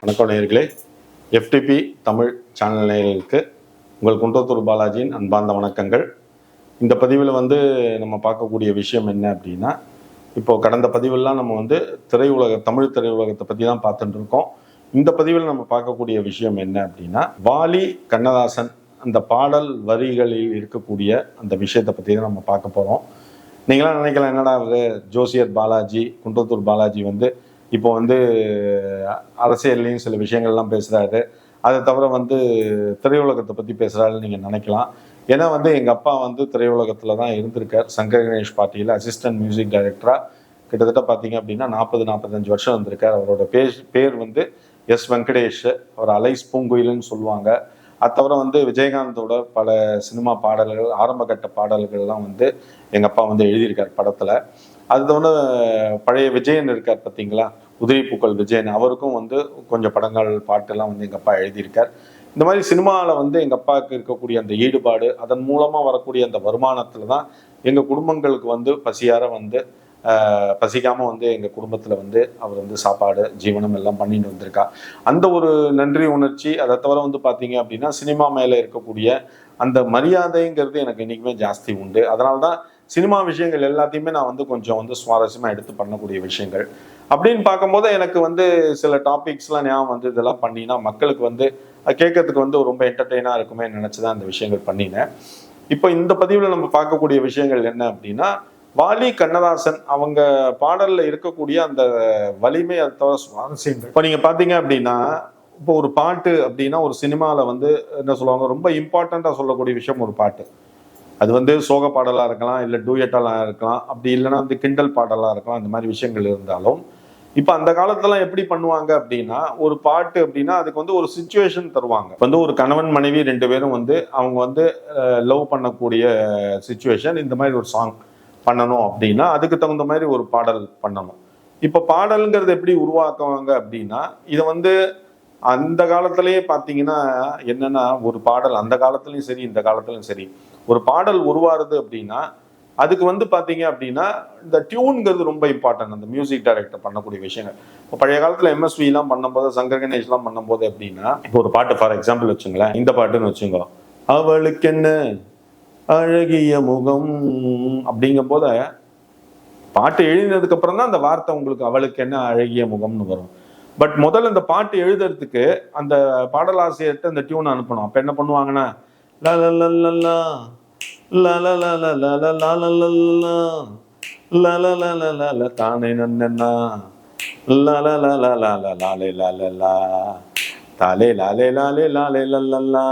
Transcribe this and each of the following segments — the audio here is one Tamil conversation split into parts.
வணக்கம் நேயர்களே. எஃப்டிபி தமிழ் சேனல் நேயர்களுக்கு உங்கள் குன்றத்தூர் பாலாஜியின் அன்பார்ந்த வணக்கங்கள். இந்த பதிவில் நம்ம பார்க்கக்கூடிய விஷயம் என்ன அப்படின்னா, இப்போ கடந்த பதிவெல்லாம் நம்ம தமிழ் திரையுலகத்தை பற்றி தான் பார்த்துட்டு இருக்கோம். இந்த பதிவில் நம்ம பார்க்கக்கூடிய விஷயம் என்ன அப்படின்னா, வாலி கண்ணதாசன் அந்த பாடல் வரிகளில் இருக்கக்கூடிய அந்த விஷயத்தை பற்றி தான் நம்ம பார்க்க போகிறோம். நீங்களாம் நினைக்கலாம், என்னடா ஜோசியர் பாலாஜி, குன்றத்தூர் பாலாஜி இப்போ அரசியல்லையும் சில விஷயங்கள்லாம் பேசுகிறாரு, அதை தவிர திரையுலகத்தை பற்றி பேசுகிறாருன்னு நீங்கள் நினைக்கலாம். ஏன்னா எங்கள் அப்பா திரையுலகத்தில் தான் இருந்திருக்கார். சங்கர் கணேஷ் பார்ட்டியில் அசிஸ்டன்ட் மியூசிக் டைரக்டராக கிட்டத்தட்ட பார்த்தீங்க அப்படின்னா 40-45 வருஷம் இருந்திருக்கார். அவரோட பேர் எஸ் வெங்கடேஷ். அவர் அலைஸ் பூங்குயில்னு சொல்லுவாங்க. அது தவிர விஜயகாந்தோட பல சினிமா பாடல்கள், ஆரம்பகட்ட பாடல்கள்லாம் எங்கள் அப்பா எழுதியிருக்கார் படத்தில். அது தவிர பழைய விஜயன் இருக்கார் பார்த்தீங்களா, உதிரி பூக்கள் விஜயன், அவருக்கும் கொஞ்சம் படங்கள் பாட்டெல்லாம் எங்கள் அப்பா எழுதியிருக்கார். இந்த மாதிரி சினிமாவில் எங்கள் அப்பாவுக்கு இருக்கக்கூடிய அந்த ஈடுபாடு, அதன் மூலமாக வரக்கூடிய அந்த வருமானத்தில் தான் எங்கள் குடும்பங்களுக்கு பசியார பசிக்காமல் எங்கள் குடும்பத்தில் அவர் சாப்பாடு ஜீவனம் எல்லாம் பண்ணிட்டு வந்திருக்கா. அந்த ஒரு நன்றி உணர்ச்சி. அதை தவிர பார்த்தீங்க அப்படின்னா, சினிமா மேலே இருக்கக்கூடிய அந்த மரியாதைங்கிறது எனக்கு இன்றைக்குமே ஜாஸ்தி உண்டு. அதனால தான் சினிமா விஷயங்கள் எல்லாத்தையுமே நான் கொஞ்சம் சுவாரஸ்யமாக எடுத்து பண்ணக்கூடிய விஷயங்கள் அப்படின்னு பார்க்கும்போது எனக்கு சில டாபிக்ஸ்லாம் ஞாபகம் இதெல்லாம் பண்ணினா மக்களுக்கு கேட்கறதுக்கு ரொம்ப என்டர்டெயினாக இருக்குமே நினச்சி தான் இந்த விஷயங்கள் பண்ணினேன். இப்போ இந்த பதிவில் நம்ம பார்க்கக்கூடிய விஷயங்கள் என்ன அப்படின்னா, வாலி கண்ணதாசன் அவங்க பாடலில் இருக்கக்கூடிய அந்த வலிமை, அதை தவிர சுவாரஸ்யங்கள். இப்போ நீங்கள் பார்த்தீங்க அப்படின்னா, இப்போ ஒரு பாட்டு அப்படின்னா ஒரு சினிமாவில் என்ன சொல்லுவாங்க, ரொம்ப இம்பார்ட்டண்ட்டாக சொல்லக்கூடிய விஷயம் ஒரு பாட்டு. அது சோக பாடலாக இருக்கலாம், இல்லை டூயட்டாக இருக்கலாம், அப்படி இல்லைன்னா கிண்டல் பாடலாக இருக்கலாம். இந்த மாதிரி விஷயங்கள் இருந்தாலும் இப்போ அந்த காலத்துலாம் எப்படி பண்ணுவாங்க அப்படின்னா, ஒரு பாட்டு அப்படின்னா அதுக்கு ஒரு சிச்சுவேஷன் தருவாங்க. ஒரு கணவன் மனைவி 2 பேரும் அவங்க லவ் பண்ணக்கூடிய சிச்சுவேஷன், இந்த மாதிரி ஒரு சாங் பண்ணணும் அப்படின்னா அதுக்கு தகுந்த மாதிரி ஒரு பாடல் பண்ணணும். இப்போ பாடல்ங்கிறது எப்படி உருவாக்குவாங்க அப்படின்னா, இதை அந்த காலத்திலேயே பார்த்தீங்கன்னா என்னன்னா, ஒரு பாடல் அந்த காலத்துலையும் சரி இந்த காலத்துலையும் சரி ஒரு பாடல் உருவாருது அப்படின்னா அதுக்கு பார்த்தீங்க அப்படின்னா இந்த டியூன்ங்கிறது ரொம்ப இம்பார்ட்டன்ட். அந்த மியூசிக் டைரக்டர் பண்ணக்கூடிய விஷயங்கள். இப்போ பழைய காலத்தில் எம்எஸ்விலாம் பண்ணும்போது, சங்கர் கணேஷ்லாம் பண்ணும்போது எப்படின்னா, இப்போ ஒரு பாட்டு ஃபார் எக்ஸாம்பிள் வச்சுங்களேன், இந்த பாட்டுன்னு வச்சுங்க, அவளுக்கு என்ன அழகிய முகம் அப்படிங்கும் போது பாட்டு எழுதினதுக்கு அப்புறம் தான் அந்த வார்த்தை உங்களுக்கு அவளுக்கு என்ன அழகிய முகம்னு வரும். பட் முதல்ல இந்த பாட்டு எழுதுறதுக்கு அந்த பாடலாசிரியர்கிட்ட இந்த டியூன் அனுப்பணும். அப்போ என்ன பண்ணுவாங்கன்னா, தானே நன்னா தாலே லாலே லாலே லாலே லல்லா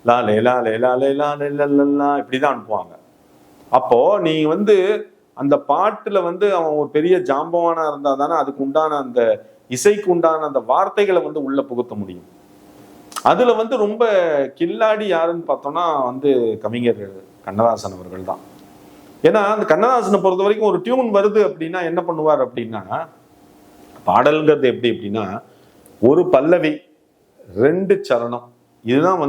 லாலே லாலே லாலே லாலே லல்லா இப்படிதான் அனுப்புவாங்க. அப்போ நீ அந்த பாட்டுல அவன் ஒரு பெரிய ஜாம்பவானா இருந்தா தானே அதுக்கு உண்டான அந்த இசைக்கு உண்டான அந்த வார்த்தைகளை உள்ள புகுத்த முடியும். அதுல ரொம்ப கில்லாடி யாருன்னு பார்த்தோம்னா கவிஞர் கண்ணதாசன் அவர்கள் தான். ஏன்னா அந்த கண்ணதாசனை பொறுத்த வரைக்கும் ஒரு டியூன் வருது அப்படின்னா என்ன பண்ணுவார் அப்படின்னா, பாடல்ங்கிறது எப்படி அப்படின்னா, ஒரு பல்லவி 2 சரணம், இதுதான்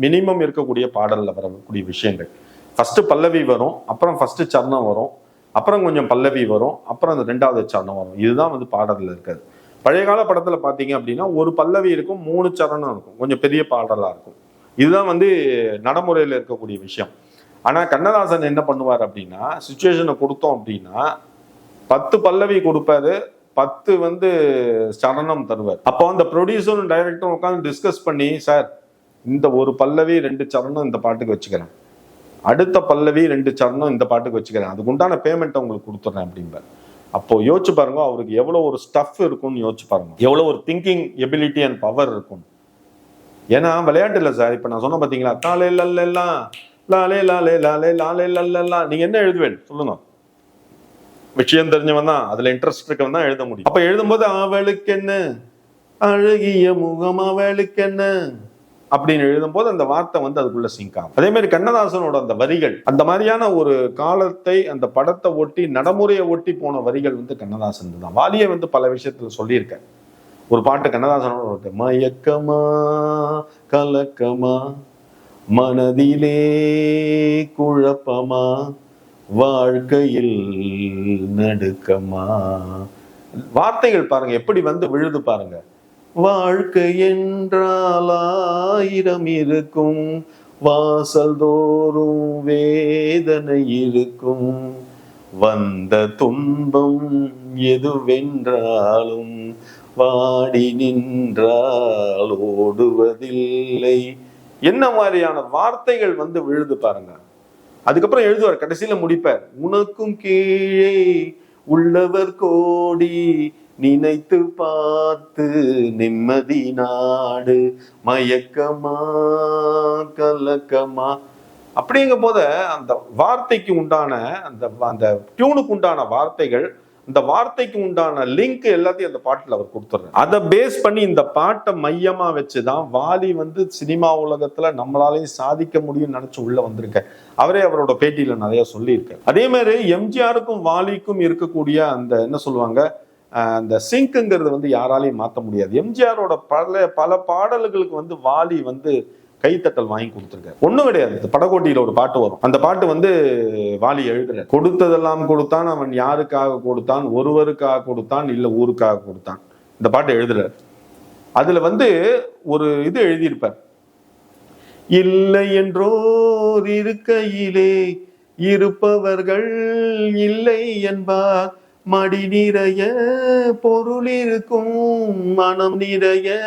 மினிமம் இருக்கக்கூடிய பாடல்ல வரக்கூடிய விஷயங்கள். ஃபர்ஸ்ட் பல்லவி வரும், அப்புறம் ஃபர்ஸ்ட் சரணம் வரும், அப்புறம் கொஞ்சம் பல்லவி வரும், அப்புறம் அந்த 2வது சரணம் வரும். இதுதான் பாடல்ல இருக்காது. பழைய கால படத்துல பாத்தீங்க அப்படின்னா ஒரு பல்லவி இருக்கும், 3 சரணம் இருக்கும், கொஞ்சம் பெரிய பாடலா இருக்கும். இதுதான் நடைமுறையில இருக்கக்கூடிய விஷயம். ஆனா கண்ணதாசன் என்ன பண்ணுவார் அப்படின்னா, சிச்சுவேஷனை கொடுத்தோம் அப்படின்னா 10 பல்லவி கொடுப்பாரு, 10 சரணம் தருவார். அப்போ அந்த ப்ரொடியூசரும் டைரக்டரும் உட்காந்து டிஸ்கஸ் பண்ணி, சார் இந்த ஒரு பல்லவி 2 சரணம் இந்த பாட்டுக்கு வச்சுக்கிறேன், அடுத்த பல்லவி 2 சரணம் இந்த பாட்டுக்கு வச்சுக்கிறேன், அதுக்கு உண்டான பேமெண்ட்டை உங்களுக்கு கொடுத்துட்றேன் அப்படிம்பார். அப்போ யோசிச்சு பாருங்க, அவருக்கு எவ்வளவு ஒரு ஸ்டஃப் இருக்கும்னு யோசிச்சு பாருங்க, எவ்வளவு ஒரு திங்கிங் எபிலிட்டி அண்ட் பவர் இருக்கும். ஏன்னா விளையாட்டு இல்லை சார். இப்ப நான் சொன்ன பாத்தீங்களா, தாலே லல்லெல்லாம் லாலே லாலே லாலே லாலே லல்லெல்லாம், நீங்க என்ன எழுதுவேன் சொல்லுங்க? விஷயம் தெரிஞ்சவன் தான், அதுல இன்ட்ரெஸ்ட் இருக்கவன் தான் எழுத முடியும். அப்ப எழுதும்போது அவளுக்கு என்ன அழகிய முகம் அவளுக்கு என்ன அப்படின்னு எழுதும் போது அந்த வார்த்தை அதுக்குள்ள சிங்க் ஆகும். அதே மாதிரி கண்ணதாசனோட அந்த வரிகள், அந்த மாதிரியான ஒரு காலத்தை, அந்த படத்தை ஒட்டி நடைமுறையை ஒட்டி போன வரிகள் கண்ணதாசன் தான். வாலியை பல விஷயத்துல சொல்லியிருக்காரு. ஒரு பாட்டு கண்ணதாசனோட, மயக்கமா கலக்கமா மனதிலே குழப்பமா வாழ்க்கையில் நடுக்கமா, வார்த்தைகள் பாருங்க எப்படி விழுது பாருங்க. வாழ்க்கை என்றால் 1000 இருக்கும், வாசல் தோறும் வேதனை இருக்கும், வந்த துன்பம் எதுவென்றாலும் வாடி நின்றால் ஓடுவதில்லை. என்ன மாதிரியான வார்த்தைகள் வந்து விழுது பாருங்க. அதுக்கப்புறம் எழுதுவார், கடைசியில முடிப்பார், உனக்கும் கீழே உள்ளவர் கோடி, நினைத்து பார்த்து நிம்மதி நாடு, மயக்கமா கலக்கமா. அப்படிங்க போத அந்த வார்த்தைக்கு உண்டான அந்த அந்த டியூனுக்கு உண்டான வார்த்தைகள், இந்த வார்த்தைக்கு உண்டான லிங்க் எல்லாத்தையும் அந்த பாட்டுல அவர் கொடுத்துறாரு. அதை பேஸ் பண்ணி இந்த பாட்டை மையமா வச்சுதான் வாலி வந்து சினிமா உலகத்துல நம்மளாலையும் சாதிக்க முடியும்னு நினைச்சு உள்ள வந்திருக்க. அவரே அவரோட பேட்டியில நிறைய சொல்லியிருக்காரு. அதே மாதிரி எம்ஜிஆருக்கும் வாலிக்கும் இருக்கக்கூடிய அந்த என்ன சொல்லுவாங்க, அந்த சிங்க்குங்கிறது வந்து யாராலையும் மாற்ற முடியாது. எம்ஜிஆரோட பல பாடல்களுக்கு வந்து வாலி வந்து கைத்தட்டல் வாங்கி கொடுத்துருக்காரு. ஒண்ணும் கிடையாது. படகோட்டியில ஒரு பாட்டு வரும், அந்த பாட்டு வந்து வாலி எழுதுற, கொடுத்ததெல்லாம் கொடுத்தான், அவன் யாருக்காக கொடுத்தான், ஒருவருக்காக கொடுத்தான், இல்ல ஊருக்காக கொடுத்தான். இந்த பாட்டு எழுதுறாரு. அதுல வந்து ஒரு இது எழுதியிருப்பார், இல்லை என்றோர் இருக்கையிலே இருப்பவர்கள் இல்லை என்பார், மடி நிறைய பொருள் இருக்கும், மனம் நிறைய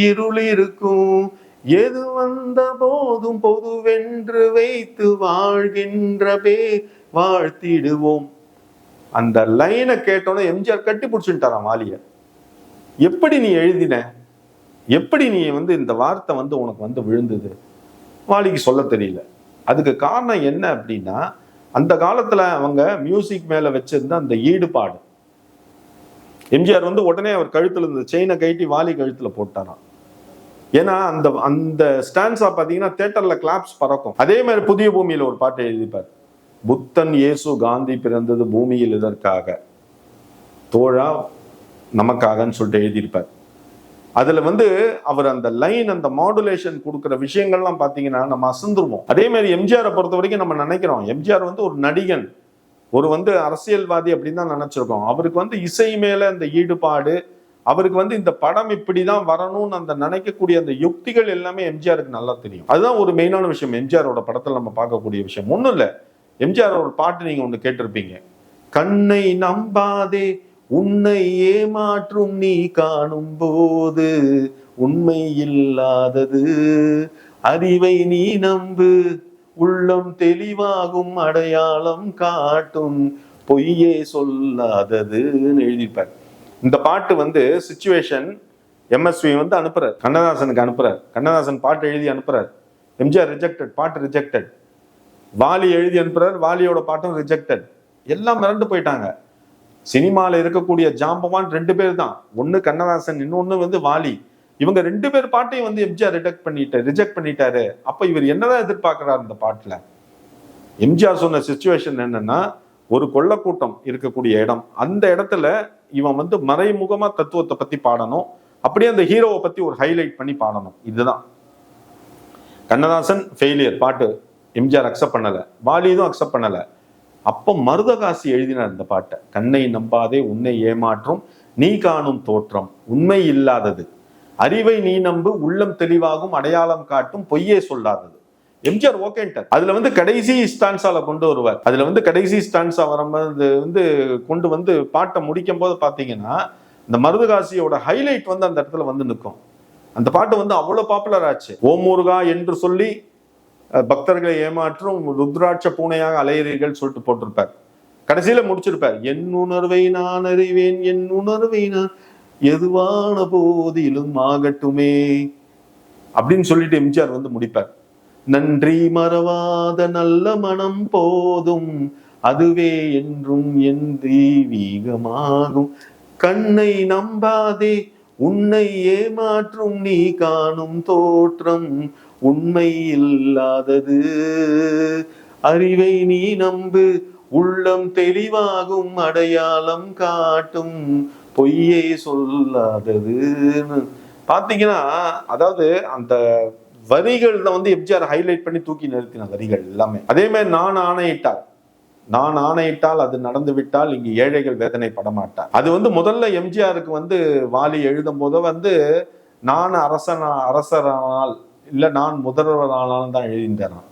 இருள் இருக்கும், எது வந்த போதும் பொதுவென்று வைத்து வாழ்கின்ற பேர் வாழ்த்திடுவோம். அந்த லைனை கேட்டோன்னே எம்ஜிஆர் கட்டி பிடிச்சுட்டாராம் வாலிய. எப்படி நீ எழுதின, எப்படி நீ வந்து இந்த வார்த்தை வந்து உனக்கு வந்து விழுந்தது? வாலிக்கு சொல்ல தெரியல. அதுக்கு காரணம் என்ன அப்படின்னா, அந்த காலத்துல அவங்க மியூசிக் மேல வச்சிருந்த அந்த ஈடுபாடு. எம்ஜிஆர் வந்து உடனே அவர் கழுத்துல இருந்த செயினை கட்டி வாலி கழுத்துல போட்டாராம். ஏன்னா அந்த அந்த ஸ்டான்ஸா பாத்தீங்கன்னா தியேட்டர்ல கிளாப்ஸ் பறக்கும். அதே மாதிரி புதிய பூமியில ஒரு பாட்டு எழுதிப்பார், புத்தன் இயேசு காந்தி பிறந்தது பூமியில் இதற்காக, தோழா நமக்காகன்னு சொல்லிட்டு எழுதியிருப்பார். அதுல வந்து அவர் அந்த லைன், அந்த மாடுலேஷன் கொடுக்குற விஷயங்கள்லாம் பாத்தீங்கன்னா நம்ம அசந்துருவோம். அதே மாதிரி எம்ஜிஆரை பொறுத்த வரைக்கும் நம்ம நினைக்கிறோம் எம்ஜிஆர் வந்து ஒரு நடிகன், ஒரு வந்து அரசியல்வாதி அப்படின்னு தான் நினைச்சிருக்கோம். அவருக்கு வந்து இசை மேல அந்த ஈடுபாடு, அவருக்கு வந்து இந்த படம் இப்படிதான் வரணும்னு அந்த நினைக்கக்கூடிய அந்த யுக்திகள் எல்லாமே எம்ஜிஆருக்கு நல்லா தெரியும். அதுதான் ஒரு மெயினான விஷயம் எம்ஜிஆரோட படத்துல நம்ம பார்க்கக்கூடிய விஷயம். ஒண்ணும் இல்ல, எம்ஜிஆரோட பாட்டு நீங்க ஒண்ணு கேட்டிருப்பீங்க, கண்ணை நம்பாதே உன்னை ஏமாற்றும் நீ காணும் போது உண்மை இல்லாதது, அறிவை நீ நம்பு உள்ளம் தெளிவாகும் அடையாளம் காட்டும் பொய்யே சொல்லாததுன்னு எழுதிப்பார். இந்த பாட்டு வந்து சிச்சுவேஷன் எம்எஸ்வி வந்து அனுப்புறாரு, கண்ணதாசனுக்கு அனுப்புறாரு. கண்ணதாசன் பாட்டு எழுதி அனுப்புறாரு, எம்ஜிஆர் ரிஜெக்டட், பாட்டு ரிஜெக்டட். வாலி எழுதி அனுப்புறாரு, வாலியோட பாட்டும் ரிஜெக்டட். எல்லாம் மிரண்டு போயிட்டாங்க. சினிமால இருக்கக்கூடிய ஜாம்பவான் 2 பேர் தான், ஒண்ணு கண்ணதாசன், இன்னொன்னு வந்து வாலி. இவங்க 2 பேர் பாட்டையும் வந்து எம்ஜிஆர் ரிஜெக்ட் பண்ணிட்டாரு. அப்ப இவர் என்னதான் எதிர்பார்க்கிறார் இந்த பாட்டுல? எம்ஜிஆர் சொன்ன சிச்சுவேஷன் என்னன்னா, ஒரு கொள்ளக்கூட்டம் இருக்கக்கூடிய இடம், அந்த இடத்துல இவன் வந்து மறைமுகமா தத்துவத்தை பத்தி பாடணும், அப்படியே அந்த ஹீரோவை பத்தி ஒரு ஹைலைட் பண்ணி பாடணும். இதுதான். கண்ணதாசன் ஃபெயிலியர், பாட்டு எம்ஜிஆர் அக்செப்ட் பண்ணல, வாலியும் அக்செப்ட் பண்ணல. அப்ப மருதகாசி எழுதினார் இந்த பாட்டை, கண்ணை நம்பாதே உன்னை ஏமாற்றும் நீ காணும் தோற்றம் உண்மை இல்லாதது, அறிவை நீ நம்பு உள்ளம் தெளிவாகும் அடையாளம் காட்டும் பொய்யே சொல்லாதது. எம்ஜிஆர் ஓகேன்ட்டார். அதுல வந்து கடைசி ஸ்டான்ஸால கொண்டு வருவார். அதுல வந்து கடைசி ஸ்டான்ஸா வரும்போது வந்து கொண்டு வந்து பாட்டை முடிக்கும் போது பாத்தீங்கன்னா இந்த மருதகாசியோட ஹைலைட் வந்து அந்த இடத்துல வந்து நிற்கும். அந்த பாட்டு வந்து அவ்வளவு பாப்புலர் ஆச்சு. ஓம் முருகா என்று சொல்லி பக்தர்களை ஏமாற்றும் ருத்ராட்ச பூனையாக அலையறீர்கள் சொல்லிட்டு போட்டிருப்பார். கடைசியில முடிச்சிருப்பார், என் உணர்வை நான் அறிவேன், என் உணர்வை நான் எதுவான போதிலும் ஆகட்டுமே அப்படின்னு சொல்லிட்டு எம்ஜிஆர் வந்து முடிப்பார். நன்றி மறவாத நல்ல மனம் போதும் அதுவே என்றும் என் தெய்வீகமாகும், கண்ணை நம்பாதே உன்னை ஏமாற்றும் நீ காணும் தோற்றம் உண்மை இல்லாதது, அறிவை நீ நம்பு உள்ளம் தெளிவாகும் அடையாளம் காட்டும் பொய்யை சொல்லாததுன்னு பாத்தீங்கன்னா, அதாவது அந்த வரிகள் தான் வந்து எம்ஜிஆர் ஹைலைட் பண்ணி தூக்கி நிறுத்தின வரிகள் எல்லாமே. அதே மாதிரி நான் ஆணையிட்டார், நான் ஆணையிட்டால் அது நடந்து விட்டால் இங்கு ஏழைகள் வேதனை படமாட்டார். அது வந்து முதல்ல எம்ஜிஆருக்கு வந்து வாலி எழுதும் போது வந்து நான் அரசரானால் இல்ல நான் முதல்வரானாலும் தான் எழுதிட்டாரான்.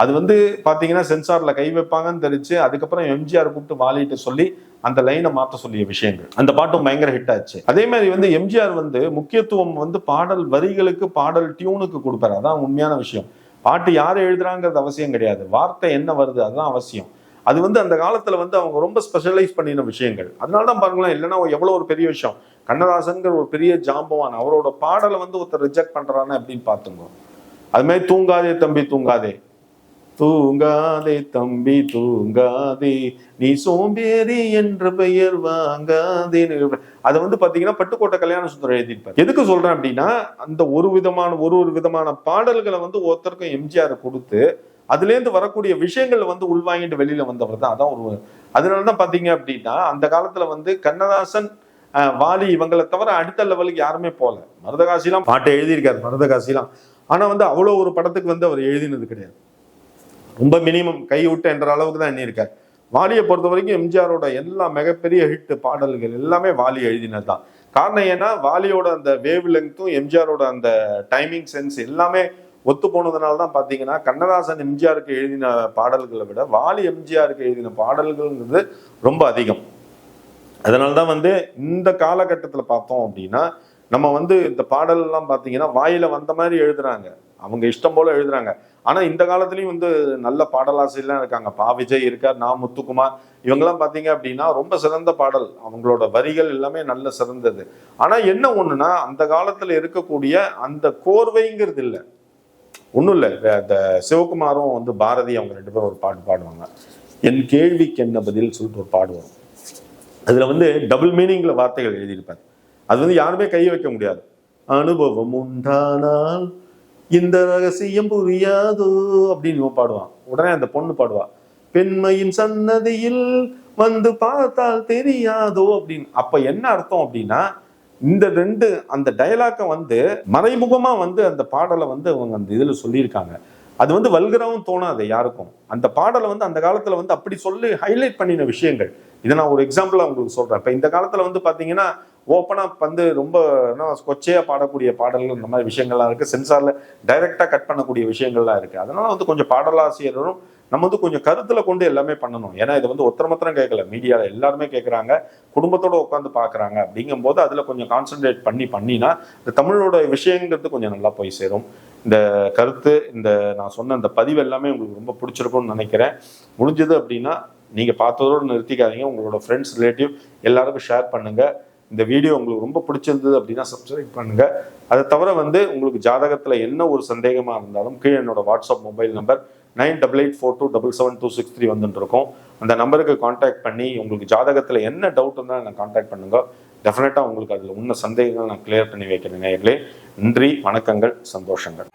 அது வந்து பாத்தீங்கன்னா சென்சார்ல கை வைப்பாங்கன்னு தெரிஞ்சு அதுக்கப்புறம் எம்ஜிஆர் கூப்பிட்டு வாலிட்டு சொல்லி அந்த லைனை மாற்ற சொல்லிய விஷயங்கள். அந்த பாட்டும் பயங்கர ஹிட் ஆச்சு. அதே மாதிரி வந்து எம்ஜிஆர் வந்து முக்கியத்துவம் வந்து பாடல் வரிகளுக்கு பாடல் டியூனுக்கு கொடுப்பாரு. அதான் உண்மையான விஷயம். பாட்டு யார் எழுதுறாங்கிறது அவசியம் கிடையாது, வார்த்தை என்ன வருது அதுதான் அவசியம். அது வந்து அந்த காலத்துல வந்து அவங்க ரொம்ப ஸ்பெஷலைஸ் பண்ணின விஷயங்கள். அதனாலதான் பாருங்களேன், இல்லைன்னா எவ்வளவு ஒரு பெரிய விஷயம். கண்ணதாசன்கிற ஒரு பெரிய ஜாம்பவான் அவரோட பாடலை வந்து ஒருத்தர் ரிஜெக்ட் பண்றான்னு அப்படின்னு பாத்துங்க. அது மாதிரி தூங்காதே தம்பி தூங்காதே, தூங்காதே தம்பி தூங்காதே, நீ சோம்பேறி என்ற பெயர் வாங்காதே. அதை வந்து பாத்தீங்கன்னா பட்டுக்கோட்டை கல்யாண சுந்தரம் எழுதியிருப்பார். எதுக்கு சொல்றேன் அப்படின்னா, அந்த ஒரு விதமான பாடல்களை வந்து ஒருத்தருக்கும் எம்ஜிஆர் கொடுத்து அதுல இருந்து வரக்கூடிய விஷயங்கள் வந்து உள்வாங்கிட்டு வெளியில வந்தவர் தான். அதான் ஒரு அதனாலதான் பாத்தீங்க அப்படின்னா அந்த காலத்துல வந்து கண்ணதாசன் வாலி இவங்களை தவிர அடுத்த லெவலுக்கு யாருமே போல. மருதகாசிலாம் பாட்டு எழுதியிருக்காரு மருதகாசிலாம். ஆனா வந்து அவ்வளவு ஒரு படத்துக்கு வந்து அவர் எழுதினது கிடையாது. ரொம்ப மினிமம் கை விட்டு என்ற அளவுக்கு தான் எண்ணியிருக்காரு. வாலியை பொறுத்த வரைக்கும் எம்ஜிஆரோட எல்லா மிகப்பெரிய ஹிட் பாடல்கள் எல்லாமே வாலி எழுதினது தான். காரணம் ஏன்னா வாலியோட அந்த வேவ் லெங்க்த்தும் எம்ஜிஆரோட அந்த டைமிங் சென்ஸ் எல்லாமே ஒத்து போனதுனால தான் பாத்தீங்கன்னா கண்ணதாசன் எம்ஜிஆருக்கு எழுதின பாடல்களை விட வாலி எம்ஜிஆருக்கு எழுதின பாடல்கள்ங்கிறது ரொம்ப அதிகம். அதனால்தான் வந்து இந்த காலகட்டத்துல பார்த்தோம் அப்படின்னா நம்ம வந்து இந்த பாடல் எல்லாம் பாத்தீங்கன்னா வாயில வந்த மாதிரி எழுதுறாங்க, அவங்க இஷ்டம் போல எழுதுறாங்க. ஆனா இந்த காலத்துலயும் வந்து நல்ல பாடலாசிரியர்லாம் இருக்காங்க. பா விஜய் இருக்கார், நா முத்துக்குமார், இவங்கெல்லாம் பாத்தீங்க அப்படின்னா ரொம்ப சிறந்த பாடல், அவங்களோட வரிகள் எல்லாமே நல்ல சிறந்தது. ஆனா என்ன ஒண்ணுன்னா அந்த காலத்துல இருக்கக்கூடிய அந்த கோர்வைங்கிறது இல்லை. ஒண்ணும் இல்லை, அந்த சிவகுமாரும் வந்து பாரதி அவங்க 2 பேரும் ஒரு பாட்டு பாடுவாங்க, என் கேள்விக்கு என்ன பதில் சொல்லிட்டு ஒரு பாடு வரும். அதுல வந்து டபுள் மீனிங்ல வார்த்தைகள் எழுதியிருப்பார். அது வந்து யாருமே கை வைக்க முடியாது. அனுபவம் உண்டானால் இந்த ரகசியம் புரியாதோ அப்படின்னு பாடுவான். உடனே அந்த பொண்ணு பாடுவா, பெண்மையின் சன்னதியில் வந்து பார்த்தால் தெரியாதோ அப்படின்னு. அப்ப என்ன அர்த்தம் அப்படின்னா இந்த 2 அந்த டயலாக்க வந்து மறைமுகமா வந்து அந்த பாடலை வந்து அவங்க அந்த இதுல சொல்லியிருக்காங்க. அது வந்து வல்கராவும் தோணாது யாருக்கும். அந்த பாடலை வந்து அந்த காலத்துல வந்து அப்படி சொல்லி ஹைலைட் பண்ணின விஷயங்கள். இதை நான் ஒரு எக்ஸாம்பிளா உங்களுக்கு சொல்றேன். இப்ப இந்த காலத்துல வந்து பாத்தீங்கன்னா ஓப்பனா வந்து ரொம்ப கொச்சையா பாடக்கூடிய பாடல்கள் இந்த மாதிரி விஷயங்கள்லாம் இருக்கு. சென்சார்ல டைரக்டா கட் பண்ணக்கூடிய விஷயங்கள்லாம் இருக்கு. அதனால வந்து கொஞ்சம் பாடலாசிரியரும் நம்ம வந்து கொஞ்சம் கருத்துல கொண்டு எல்லாமே பண்ணணும். ஏன்னா இதை வந்து ஒருத்தர் மாத்திரம் கேட்கல, மீடியால எல்லாருமே கேட்கறாங்க, குடும்பத்தோட உட்காந்து பாக்குறாங்க. அப்படிங்கும் போது அதுல கொஞ்சம் கான்சென்ட்ரேட் பண்ணினா இந்த தமிழோட விஷயங்கிறது கொஞ்சம் நல்லா போய் சேரும். இந்த கருத்து, இந்த நான் சொன்ன இந்த பதிவு எல்லாமே உங்களுக்கு ரொம்ப பிடிச்சிருக்கும்னு நினைக்கிறேன். முடிஞ்சது அப்படின்னா நீங்க பார்த்ததோடு நிறுத்திக்காதீங்க, உங்களோட ஃப்ரெண்ட்ஸ் ரிலேட்டிவ் எல்லாருக்கும் ஷேர் பண்ணுங்க. இந்த வீடியோ உங்களுக்கு ரொம்ப பிடிச்சிருந்தது அப்படின்னா சப்ஸ்கிரைப் பண்ணுங்க. அதை தவிர வந்து உங்களுக்கு ஜாதகத்துல என்ன ஒரு சந்தேகமா இருந்தாலும் கீழே என்னோட வாட்ஸ்அப் மொபைல் நம்பர் 9884277263 வந்துட்டு இருக்கோம். அந்த நம்பருக்கு கான்டாக்ட் பண்ணி உங்களுக்கு ஜாதகத்துல என்ன டவுட் இருந்தாலும் நான் கான்டாக்ட் பண்ணுங்க. டெஃபினட்டா உங்களுக்கு அதுல உள்ள சந்தேகங்கள் நான் கிளியர் பண்ணி வைக்கிறேன். நேயர்களே, நன்றி, வணக்கங்கள், சந்தோஷங்கள்.